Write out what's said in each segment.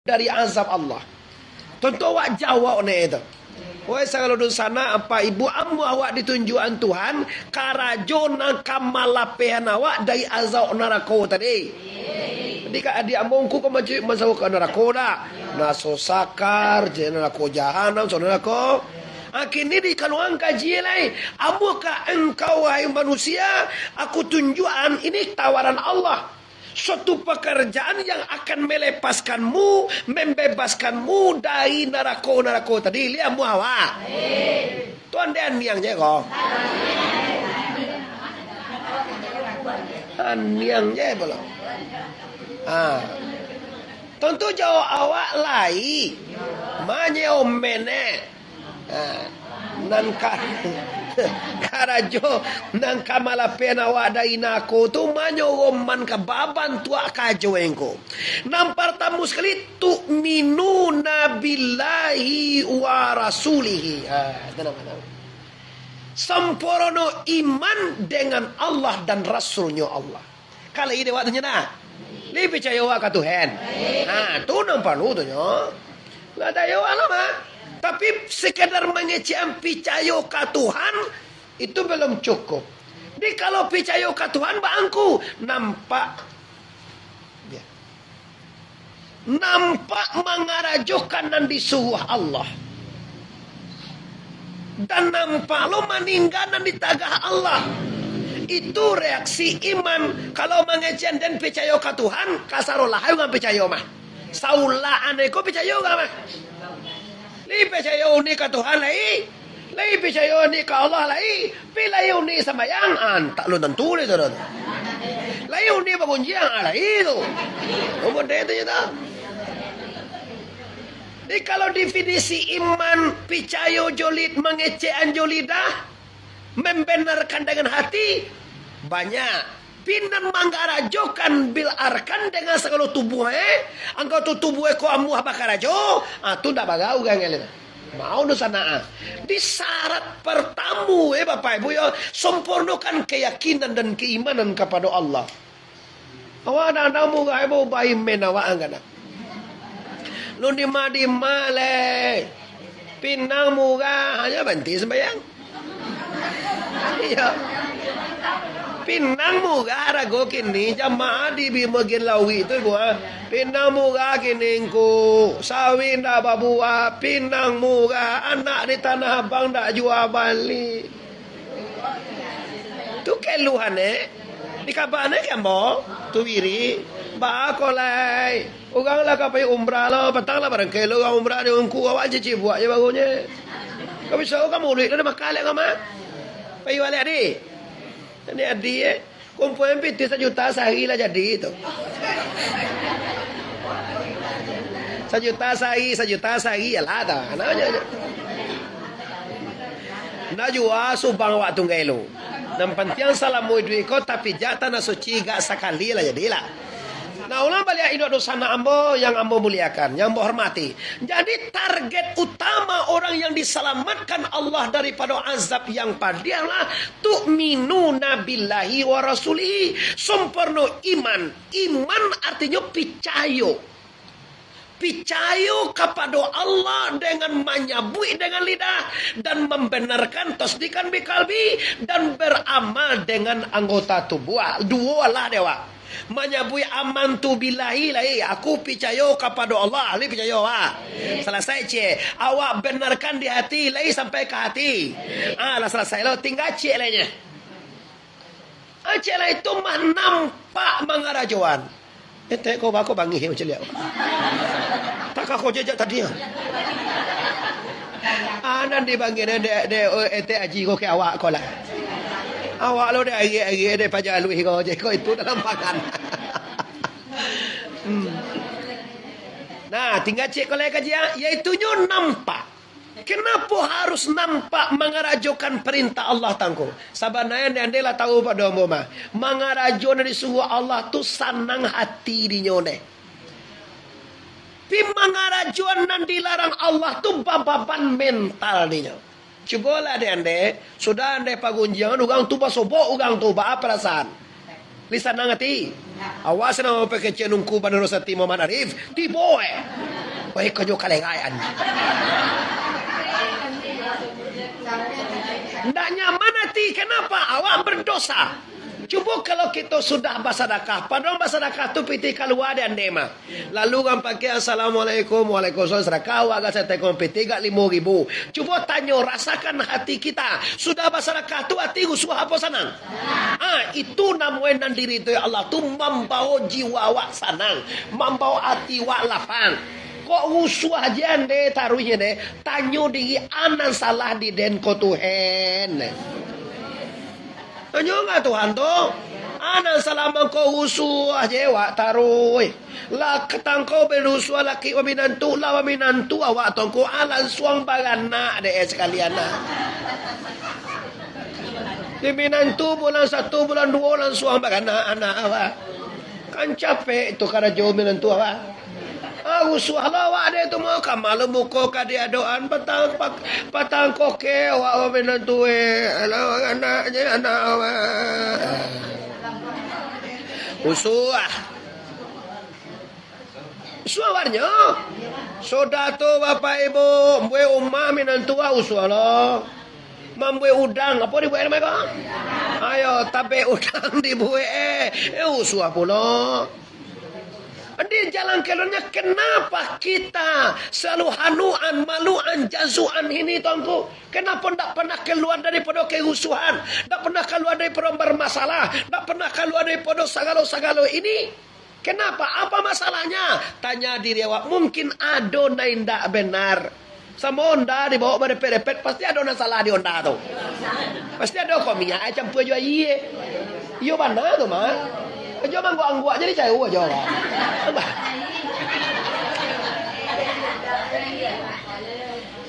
dari azab Allah. Tentu awak jawab ni itu. Woi kalau di sana apa ibu ammu awak ditunjukan Tuhan karajo nang kamalapehan awak dari azab neraka tadi. Jadi kak adik amungku kau masuk ke neraka dah. Naso sakar, neraka jahanam, so neraka. Kini di kaluang kaji lain. Apakah engkau wahai manusia? Aku tunjukkan ini tawaran Allah. Suatu pekerjaan yang akan melepaskanmu, membebaskanmu dari neraka tadi. Lihat mu hawa. Tuan dan yang jago. Yang jago belum. Tentu jauh awak lai. Manya omene. Nan karajo nan kamalapen awak dari nako tu manyo man ka baban tua kajo engko nan pertama sekali tu minu nabillahi wa rasulihi sempurna iman dengan Allah dan Rasulnya Allah. Kalau ini waktunya dah lebih percaya wa ka Tuhan. Tu nampak lu tu nya la da yo alama. Tapi sekedar mengecam percaya ke Tuhan itu belum cukup. Jadi kalau percaya ke Tuhan bangku nampak mengarajukan dan disuruh Allah. Dan nampak lo meninggal dan ditagah Allah. Itu reaksi iman. Kalau mengecam dan percaya ke Tuhan, kasarolah ayo nggak percaya mah. Saulah aneko percaya nggak mah? Lai percaya ni ke Tuhan lai. Lai percaya ni ke Allah lai. Pilai ni sembahyang tak lu tentu le tu. Lai ni bergunjing lai tu. Umur dia tu je tak. Jadi kalau definisi iman percaya jolid mengecekan jolidah membenarkan dengan hati banyak. Pinan manggarajokan bil arkan dengan segala tubuh angkau tu tubuh ko amu bakarajo tu ndak bagau gangel mau nu sana di syarat pertamu Bapak Ibu ya sempurnakan keyakinan dan keimanan kepada Allah. Awak dah mu ga ibu bayi menawa angana lu di male pinang mu ga hanya banti sembayang iya pinang muga rago kini jamaah di bimagin lawi itu gua pinang muga kini ku sawin dah babua pinang muga anak di tanah abang dah jual balik tu keluhan di kabane kembo tu wiri ba kolai ugang lah kapai umrah lo petang lah barang kelo umrah di ungku awak cici buat je bagunya kau bisa kamu duit dah makalek kamu payu balik di. Ini adik kumpulin piti 1 juta sehari lah jadi itu. 1 juta sehari ya lah dah. Nak jual subang waktu ngelu. Dan penting salam duit kau tapi jatah nak suci gak sekali lah jadilah. Nah ulang balik ini sana ambo yang ambo muliakan, yang ambo hormati. Jadi target utama orang yang diselamatkan Allah daripada azab yang padialah tu'minuna billahi wa rasulihi. Sempurna iman. Iman artinya percaya. Percaya kepada Allah dengan menyabui dengan lidah dan membenarkan tasdikan bikalbi dan beramal dengan anggota tubuh. Dua lah dewa. Menyabui aman tu billahi lah aku percaya kepada Allah li percaya selesai awak benarkan di hati lai sampai ke hati lah selesai lo tinggal cek lainnya cek lah itu mah nampak mengarajuan kau aku bangi macam lihat tak kau jejak tadi nanti bangi de aji kau ke awak kau lah. Awak lo dah hari-hari ada pajak lu kau itu dalam pakan. Nah, tinggal cek kalau kajian, iaitunya nampak. Kenapa harus nampak mengarajukan perintah Allah tangko? Sabanaya anda lah tahu pada umum mengarajukan disuruh Allah tu senang hati dinyone. Pi mengarajukan nan dilarang Allah tu bababan mental dinya. Cubalah ande sudah ande pagunjian ugang tu basobo ugang tu ba perasaan lisan ngati awas na pakai cenungku pada rosati Muhammad Arif di boy kejo kalengayan. Ndak nyaman hati, kenapa? Awak berdosa. Cuba kalau kita sudah bersedekah, padahal bersedekah tu piti keluar dan dema. Lalu kan pakai assalamualaikum, waalaikumsalam sedekah, awak saya tekon piti gak 5.000. Cuba tanya, rasakan hati kita. Sudah bersedekah tu hati usuh apa senang? Itu namanya diri tu ya Allah tu membawa jiwa awak senang, membawa hati awak lapang. Kok usuh aja deh taruhnya deh, tanya diri anan salah di den ko Tuhan. Tanya nggak Tuhan tu? Anak salamang kau usuh aja awak taruh. Lah ketang kau berusuh laki waminantu lah waminantu awak tongko alan suang bagana deh sekalian lah. Di minantu bulan 1, bulan 2 bulan suang bagana anak awak. Kan capek itu karena jauh minantu awak. Usuh lah awak ada itu mau kamal muka kadia doan patang koke awak minantu anaknya anak awak. Usuh warnya. Sudah tu bapak ibu, mbue umah minantu usuh lah. Mambue udang, apa dibuat mereka? Ayo, tapi udang dibuat, usuh pula. Di jalan keluarnya, kenapa kita selalu hanuan, maluan, jazuan ini tuanku? Kenapa tak pernah keluar daripada kerusuhan? Tak pernah keluar daripada bermasalah? Tak pernah keluar daripada segala-segala ini? Kenapa? Apa masalahnya? Tanya diri awak, mungkin ada yang tak benar. Sama onda dibawa berepet-repet, pasti ada yang salah di onda tu. Pasti ada kok minyak campur juga iye. Iyo mana tu mah? Jangan angguk-angguk jadi cahaya aja lah.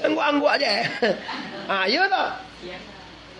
Angguk-angguk aja. Ya tak.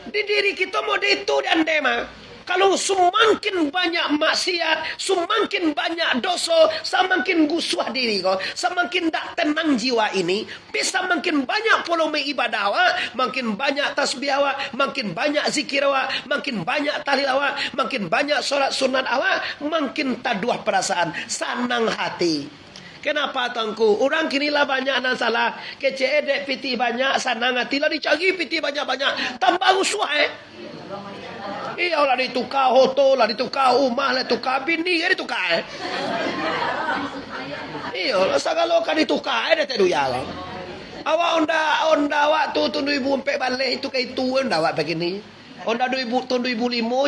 Di diri kita mau itu dan tema. Kalau semakin banyak maksiat, semakin banyak dosa, semakin gusuh diri kau, semakin tak tenang jiwa ini, bisa makin banyak volume ibadah awak, makin banyak tasbih awak, makin banyak zikir awak, makin banyak tahlil awak, makin banyak solat sunat awak, makin taduah perasaan, senang hati. Kenapa tangku? Orang kini lah banyak nan salah. Kece dek piti banyak, senang hati lah dicari piti banyak-banyak. Tambah gusuh Iya lah ditukar hoto lah, ditukar rumah lah, ditukar bini kan ditukar Iya lah segala kan ditukar dia tak duya lah. Awak onda waktu tu 2004 balik itu ke itu onda awak begini. Onda 2005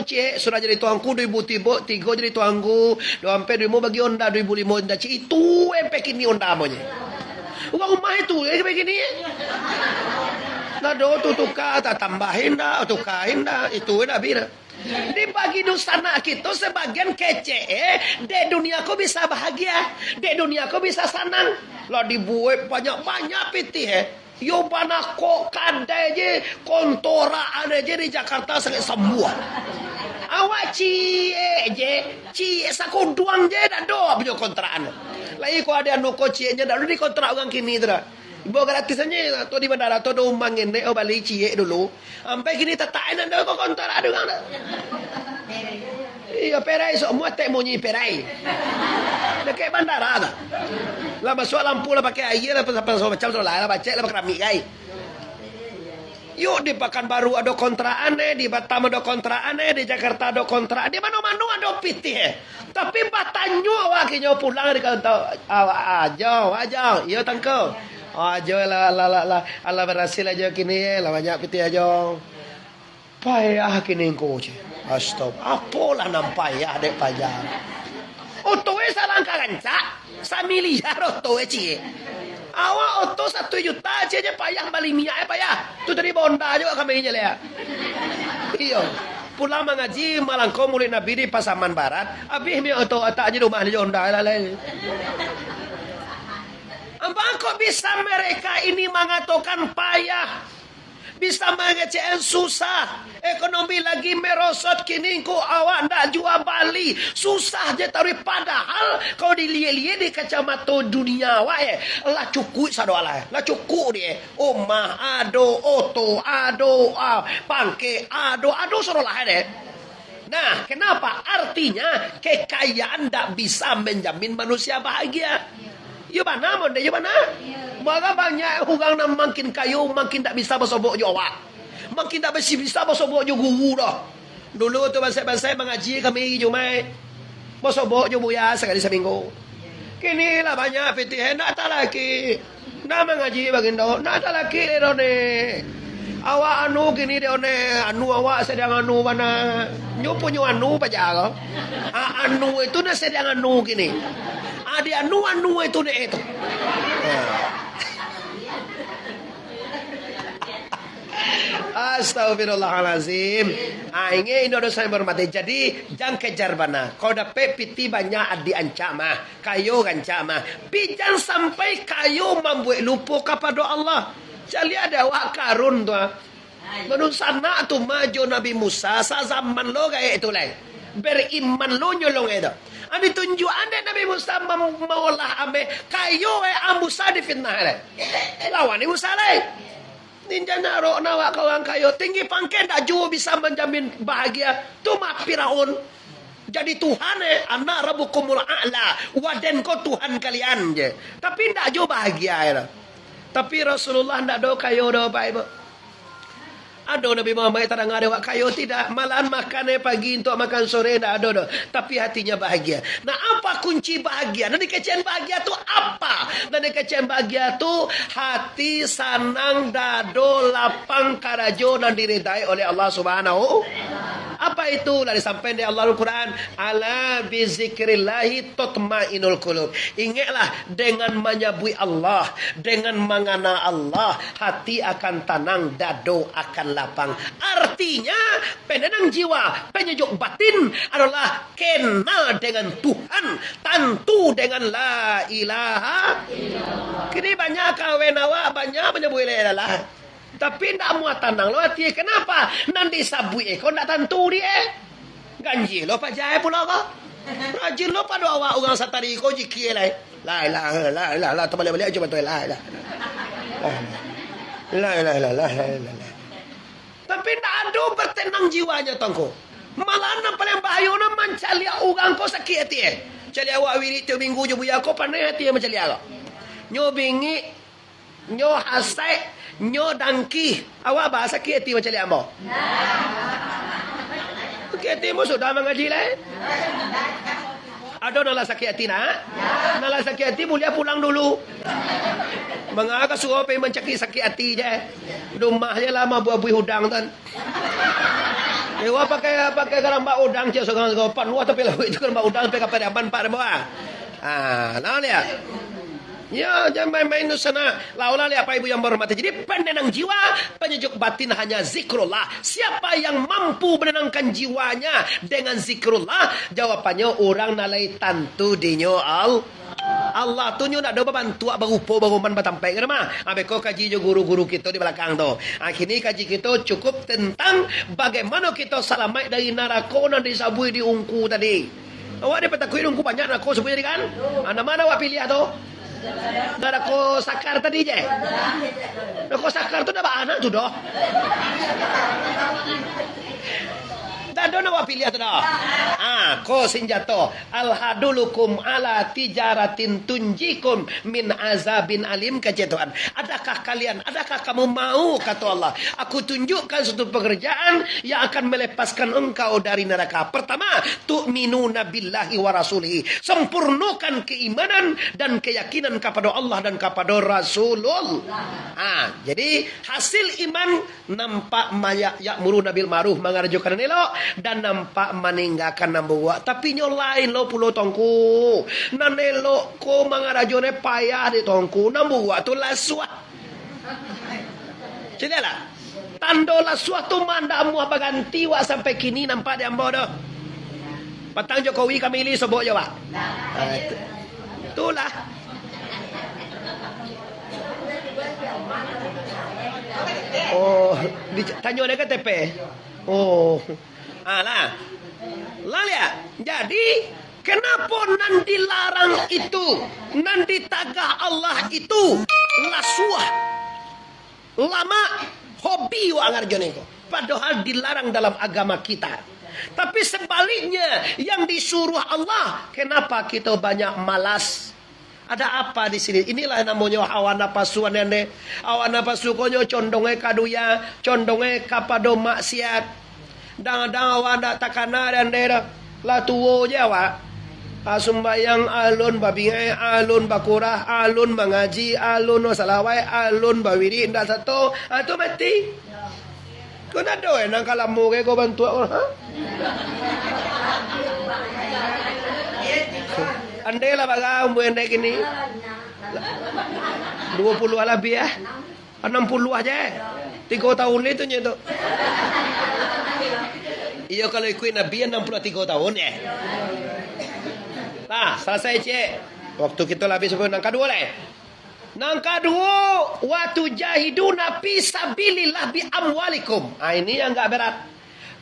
cek sudah jadi tuanku 2003 jadi tuanku 2004 bagi onda 2005 onda cek itu begini onda monya. Uang rumah itu begini. Nah do tu tukar tak tambahin dah, tukarin dah, itu dah bina. Dibagi dosana kita sebagian kece, di dunia kau bisa bahagia, di dunia kau bisa senang. Lah dibuat banyak-banyak pitih Yo bana kok kadai je kontora ada je di Jakarta sangat semua. Awak cie sako duang je dah do punya kontraan. Lagi ko ada nuko cie-nya dah di kontrak orang kini tu dah. Ibu gratis aja tu di bandara tu do mangin dek balik cie dulu. Sampai kini tetain anda ko kontrak ada kan. Iya perai semua tek monyi perai. Dekat bandara dah. Lah masuk lampu lah pakai air lah pasal macam tu lah baca lah keramik kai. Yuk di Pekanbaru ada kontraan di Batam ada kontraan di Jakarta ada kontraan, di mana-mana ada pitih Tapi batanyo awaknya pulang di kantau awak aja. Iya tangko. Aja lah Allah berhasil aja kini lah banyak pitih aja. Payah kini ko je. Astagfirullah. Apalah nampak ya dek payah. Otoe salang kaganca. 1 miliar otoe cie. Awak oto 1 juta cie payah balik minyak payah. Tu dari bonda juga kami nya ya. Iyo. Pulang mengaji malangko mulai Nabi di Pasaman Barat. Habis mi oto atak je rumah di bonda lah. Abang kok bisa mereka ini mengatakan payah? Bisa mengecewakan susah. Ekonomi lagi merosot kini ko awak ndak jual Bali. Susah je taruh padahal kau dilihat di kacamata dunia wae. Lah cukup sadoalah. Lah cukup dia. Omah ado, oto ado, pangke ado sorolah deh. Nah, kenapa? Artinya kekayaan ndak bisa menjamin manusia bahagia. Ya mana mon ya mana? Maka banyak orang nak makin kayu makin tak bisa bersobok jo awak. Makin tak bisa bersobok jo guru dah. Dulu tu bahasa mengaji kami jo mai. Bersobok jo buya sekali seminggu. Kini lah banyak fitih nak tak lagi. Nak mengaji bagindo, nak tak lagi ni. Awak anu kini dia ne anu awak sedang anu mana? Nyo punyo anu paja ko. Anu itu na sedang anu kini. Ada anu itu ne itu. Astagfirullahalazim. Ini dosa yang bermati. Jadi jangan kejar bana. Kau dapat piti banyak diancam kayu gancam. Pijan sampai kayu membuat lupa kepada Allah. Jadi ada wak karun tu. Menurut sana tu maju Nabi Musa sa zaman lo kayak itu lah. Beriman lo nyolong itu. Abi tunjuk anda Nabi Musa maulah ame kayu Musa difitnah lah. Lawan Musa lah. Ninja naro nawak kawan kayu tinggi pangkat tak jauh bisa menjamin bahagia. Tu mah Firaun. Jadi Tuhan anak rabbukumul a'la. Waden ko Tuhan kalian je. Tapi tak jauh bahagia ya. Tapi Rasulullah tidak ada kayu dah Pak Ibu. Ada Nabi Muhammad tak ada wak kayu tidak. Malahan makan pagi untuk makan sore tidak ada dah. Tapi hatinya bahagia. Nah apa kunci bahagia? Dan kecian bahagia tu apa? Dan kecian bahagia tu hati sanang dado lapang karajo dan diridai oleh Allah Subhanahu. Apa itu? Lalu sampai di Allah Al-Quran. Ala bizikrillahi tatmainul qulub. Ingatlah dengan menyebut Allah, dengan mengana Allah, hati akan tenang, dado akan lapang. Artinya, penenang jiwa, penyejuk batin adalah kenal dengan Tuhan, tentu dengan la ilaha. Kini banyak kawan awak, banyak menyebut la ilaha. Tapi tak muat tenang lo hati. Kenapa? Nanti sabui kau tak tentu dia. Ganji lo Pak Jaya pula kau. Rajin lo pada awak orang satari kau jiki lah. La terbalik-balik aja betul la. Tapi tak ada bertenang jiwanya tongko. Malah nak paling bahaya nak mencari orang kau sakit hati. Cari awak wirid tu minggu je buya kau pandai hati mencari awak. Nyo bingi, nyo hasai. Nyo dangki. Awak bahasa kiati macam ni ambo. Kiati mu sudah mengaji lah. Ada nala sakit hati nak? Nala sakit hati mulia pulang dulu. Mengapa suruh pergi mencari sakit hati je? Rumahnya lama buah-buih udang kan. Dewa pakai garambak udang je seorang pan. Wah tapi lah itu garambak udang pakai kapal aman pak dewa. Nah lihat. Ya, jangan main-main di sana. Laulah apa ibu yang berhormati. Jadi penenang jiwa, penyejuk batin hanya zikrullah. Siapa yang mampu menenangkan jiwanya dengan zikrullah? Jawapannya orang nalai tantu dinyo Allah tu nyo nak ada bantu berupa baruman batampai ke mah. Abeko kaji jo guru-guru kita di belakang tu. Akhirnya kaji kita cukup tentang bagaimana kita selamat dari neraka dan disabui di ungku tadi. Awak ada petakuin ungku banyak neraka sebenarnya kan? Mana awak pilih tu? Neraka sakar tadi je. Neraka sakar tu dah anak tu dah. Dah ada nak pilih tu dah. Ko senjata. Alhadulukum ala tijaratin tunjikum min azabin alim kejatuhan. Adakah kamu mau kata Allah, aku tunjukkan satu pekerjaan yang akan melepaskan engkau dari neraka. Pertama, tu'minuna billahi wa rasulihi. Sempurnakan keimanan dan keyakinan kepada Allah dan kepada Rasulullah. Jadi hasil iman nampak ya'muruna bil ma'ruf, mengerjakan elok, dan nampak meninggalkan nambuak. Tapi nyo lain lo pulau tongku. Nan elok ko mengarajone payah di tongku. Nambuak tu lasuah. Jadi lah. Tando lasuah tu mandamu apa ganti wak sampai kini nampak di ambo dah. Patang Jokowi kami ini sebut je wak. Itulah. Oh, tanya dia KTP. Oh. Lah lihat. Jadi kenapa nan dilarang itu, nan ditagah Allah itu lasuah, lama, hobi wa ngarjone ko. Padahal dilarang dalam agama kita. Tapi sebaliknya yang disuruh Allah, kenapa kita banyak malas? Ada apa di sini? Inilah namanya hawa nafsu ane. Hawa nafsu konyo condonge kaduya, condonge kapado maksiat. Dang wanda takana dan daerah la tuwo jawa. Sumbayang alun babingai alun bakurah alun mengaji alun salawai alun bawiri ndak satu itu mati. Kau nak doa nang kalamu ke kau bantu orang? Andai lah bagai umur kini 20 lebih ya 60 aja 3 tahun itu nyeto. Iya kalau ikut Nabi 63 tahun ya. Nah selesai cek. Waktu kita habis sebelum nang kedua lah. Nang kedua waktu jahiduna fisabilillah bi amwalikum. Ini yang enggak berat.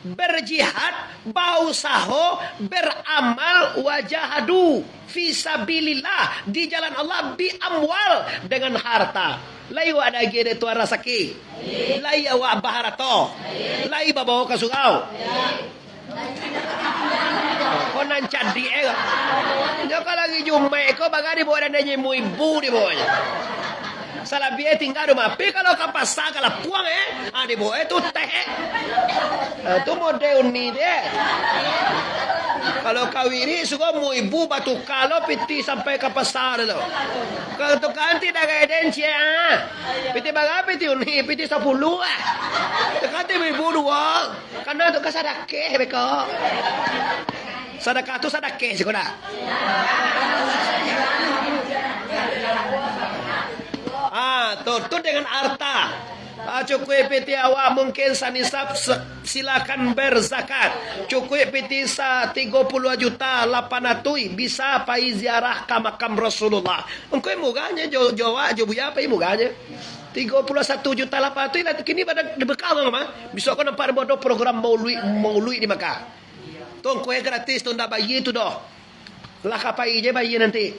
Berjihad, bausaho, beramal, wajahadu fisabilillah di jalan Allah bi amwal dengan harta. Lai wa ada gede tu rasaki. Lai wa baharato. Lai babawa kasugau. Kau nan cadi Jika lagi jumpa ko bagari boleh nanya ibu di bawahnya. Salah biaya tinggal rumah. Tapi kalau kapasa kalau puang di bawah itu teh. Itu model ni deh. Kalau kawiri suka mu ibu batu kalau piti sampai ke pasar lo. Kalau tu kanti dah gaya denci piti bagai piti uni piti 10 Kanti ibu 2. Karena tu kesadake beko. Sedekah tu sedekah sih kena. Tu dengan harta. Cukup piti awak mungkin sanisab silakan berzakat. Cukup piti 30 juta 800 bisa pai ziarah ke makam Rasulullah. Engkau muganya Jawa buya apa muganya? 31 juta 800 nanti kini pada dibekal mah. Bisa kau nampak bodoh program maului di Makkah. Tuh kue gratis tuh ndak bayi itu doh. Lah kapai je bayi nanti.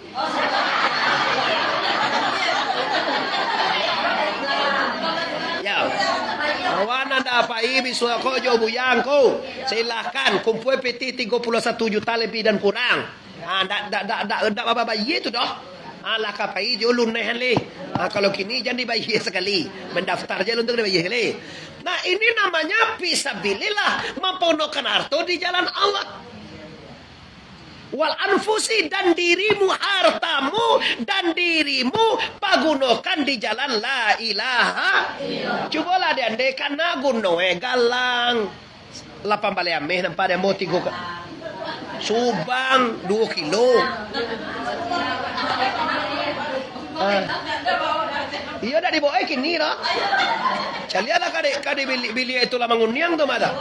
Wana ndak apai bisa kau jauh buyangku. Silahkan kumpul peti 31 juta lebih dan kurang. Ndak apa bayi itu doh. Lah kapai je ulun neh le. Kalau kini jangan dibayi sekali. Mendaftar je untuk dibayi sekali. Nah ini namanya fisabilillah, memponokan harta di jalan Allah. Wal anfusi dan dirimu, hartamu dan dirimu pagunokan di jalan la ilaha. Cobalah diandaikan naguno galang 8 balik ameh nampak dia mau 3 Subang 2 kilo. Iya dah dibawa kini lah. Calialah kade bili itu lah menguniang tu mada.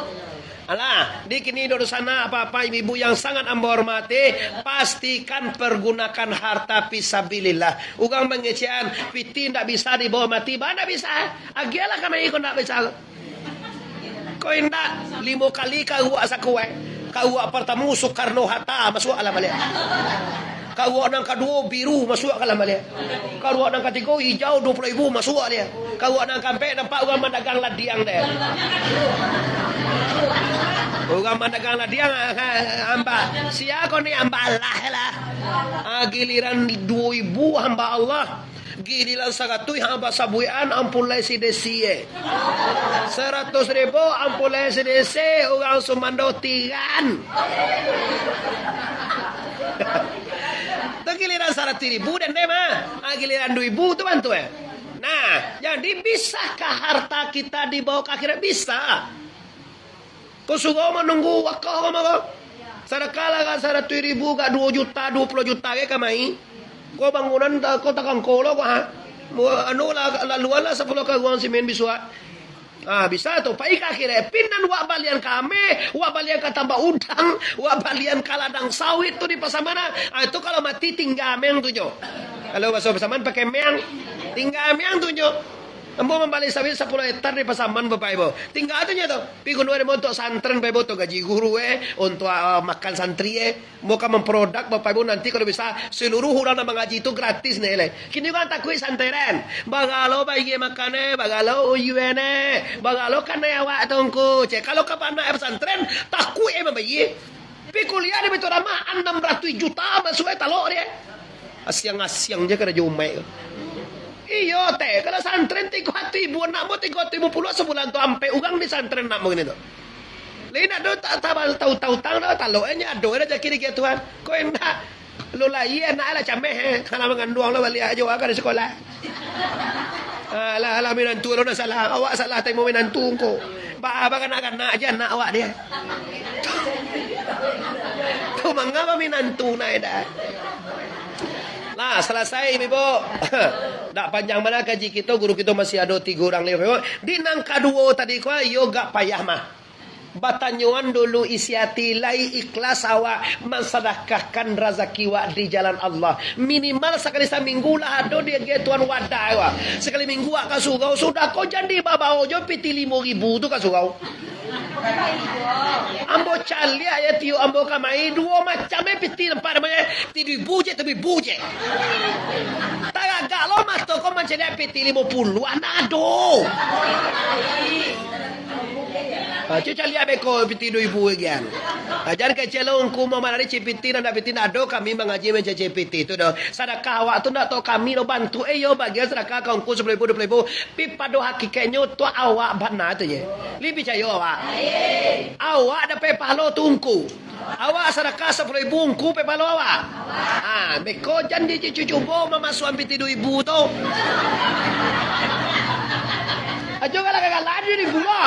Alah, di kini di sana apa-apa ibu yang sangat amba hormati, pastikan pergunakan harta fisabilillah. Ugang mengecian, piti ndak bisa dibawa mati, mana bisa? Agialah kami ikut ndak bisa. Kau ndak 5 kali kau asa kue. Kau pertama Soekarno Hatta masuk alam balik. Kau nang kedua biru masuk alam balik. Kau nang ketiga hijau 20,000 masuk dia. Kau nang kampe nampak orang mendagang ladiang dia. Orang mendagang ladiang hamba. Siapa ni hamba Allah lah. Giliran 2,000 hamba Allah. Giliran 100 hamba sabuian ampulai si desie. 100,000 ampulai si desie orang sumando tigan. Giliran 100,000 dan dema, giliran 2,000 tu bantu Nah, jadi bisakah harta kita dibawa ke akhirat? Bisa. Kau suka menunggu wakau kau? Sedekah lah 100,000 ke 2 juta, 20 juta ke kamai. Kau bangunan kau takkan kolo kau anu lah laluan lah 10 ke uang simen bisua. Bisa tu. Pai ka akhirnya pinan wak balian kami, wak balian katambah udang, wak balian kaladang sawit tu di pasamana. Itu kalau mati tinggal meang tujo. Kalau bahasa pasaman pakai meang, tinggal meang tujo. Ambo membalik sawit 10 hektar di pasaman bapak ibu. Tinggal tu tu. Pi kuno ada untuk santren bapak ibu tu gaji guru untuk makan santri Muka memproduk bapak ibu nanti kalau bisa seluruh orang yang mengaji itu gratis nih Kini kan takui santren. Bagalo bagi makan bagalo uyuene, bagalo kan awak tongku. Cek kalau kapan nak pesantren takui membayi. Pi kuliah di betul ramah 600 juta masuk talok dia. Asyang-asyang je kena jumek. Iya teh, kalau santren 3.000 nak mau 3.050 sebulan tu ampe urang di santren nak mau gini tu. Lain ada tak tahu tang dah taloknya ado ada kiri ke Tuhan. Kau enak lu lai anak lah cameh kalau mengandung lo balik aja ke sekolah. Alah minantu lo dah salah. Awak salah temu minantu ko. Ba kanak-kanak aja anak awak dia. Tu mengapa minantu nak dah. Lah selesai ibu. Tak panjang mana kaji kita, guru kita masih ada 3 orang lagi. Di nang kedua tadi ko yo gak payah mah. Batanyuan dulu isi hati lai ikhlas awak mensedekahkan rezeki wak di jalan Allah. Minimal sekali seminggu lah ada dia ge tuan wadah wak. Sekali minggu wak kasugau sudah kau jadi babao jo piti 5.000 tu kasugau. Ambo cali ya tiu ambo kamai 2 macam piti 4 namanya ti buje tapi buje. Tagak lo mas toko mencari piti 50 anak ado. Cuca lihat beko piti 2.000 gian. Jangan kecelong ku mau mana cipiti dan piti nado kami mengaji mencaci piti itu doh. Sedekah awak tu nak tahu kami lo bantu yo bagian sedekah kau ku 10.000 20.000 pi pada hakikatnya tu awak benar tu je. Li percaya awak. Awak dapat pahala tungku. Awak sedekah 10.000 ku pe pahala awak. Beko jangan cucu bo memasuk piti 2.000 tu. Ajo galak-galak di gua.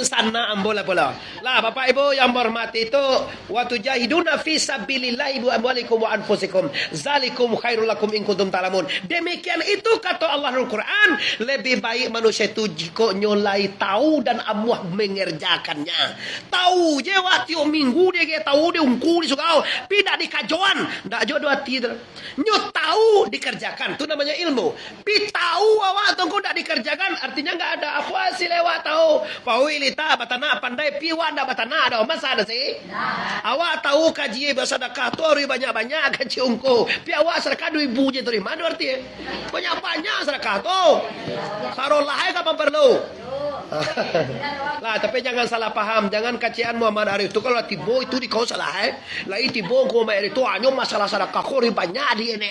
Sana ambo lah pula. Lah Bapak Ibu yang berhormati itu waktu jahiduna fi sabilillah ibu amwalikum wa anfusikum zalikum khairul lakum in kuntum ta'lamun. Demikian itu kata Allah dalam Quran, lebih baik manusia itu jika nyolai tahu dan amuah mengerjakannya. Tahu je waktu minggu dia tahu dia ungku di sugau, tidak dikajuan, ndak jodoh hati. Nyo tahu dikerjakan, itu namanya ilmu. Pi tahu awak tunggu ndak dikerjakan, artinya enggak ada apa sih lewat tahu. Paui lita batana pandai piwan dah batana ada masa ada sih. Awak tahu kaji bersedekah tu hari banyak-banyak kaji ungku. Pi awak sedekah 2.000 je terima mana arti? Banyak-banyak sedekah tu. Sarolah kapan perlu. Lah tapi jangan salah paham, jangan kacian Muhammad Arif tu kalau tibo itu di kau salah lah tibo ko mai itu anyo masalah sedekah ko banyak di ini.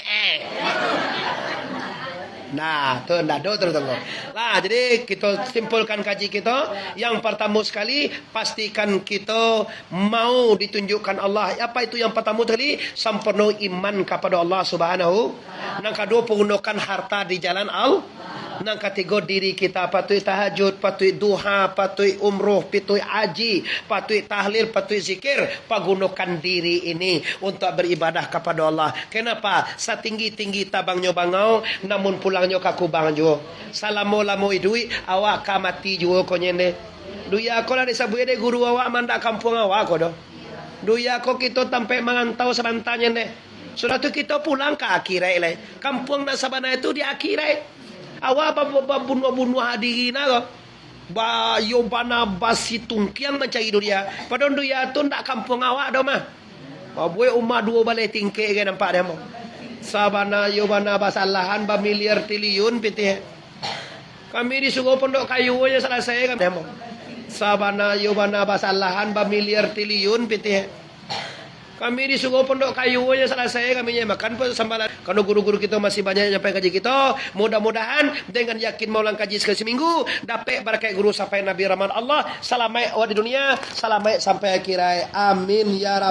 Nah, tu ndak do terus tengok. Lah, jadi kita simpulkan kaji kita. Yang pertama sekali, pastikan kita mau ditunjukkan Allah. Apa itu yang pertama tadi? Sempurna iman kepada Allah Subhanahu. Yang kedua, menggunakan harta di jalan Allah. Yang ketiga, diri kita patut tahajud, patut duha, patut umroh, patut haji, patut tahlil, patut zikir. Pergunakan diri ini untuk beribadah kepada Allah. Kenapa? Setinggi-tinggi tabangnya bangau, namun pulangnya kaku bang jo. Salamu-lamu duit, awak kamati jo konyene. Duya ko lah disabuye de guru awak manda kampung awak ko do. Duya ko kita tampe mengantau sebantanya deh. Sudah tu kita pulang ke akhirat le. Kampung nak sabana itu di akhirat. Awak bunuh hadirin ko. Ba yo bana basi tungkiang mencari dunia. Padahal dunia tu ndak kampung awak do mah. Ba buat umah 2 balai tingke ke nampak dia mo. Sabana yo bana basalahan ba miliar triliun pitih. Kami disuruh pondok kayu aja selesai kami mo. Sabana yo bana basalahan ba miliar triliun pitih. Kami disuruh pondok kayu aja selesai kami makan pun sambalan. Kalau guru-guru kita masih banyak nyampai kaji kita, mudah-mudahan dengan yakin maulang kaji sekali seminggu dapat barakat guru sampai Nabi Rahman Allah. Selamat awak di dunia, selamat sampai akhirat. Amin ya Rabb.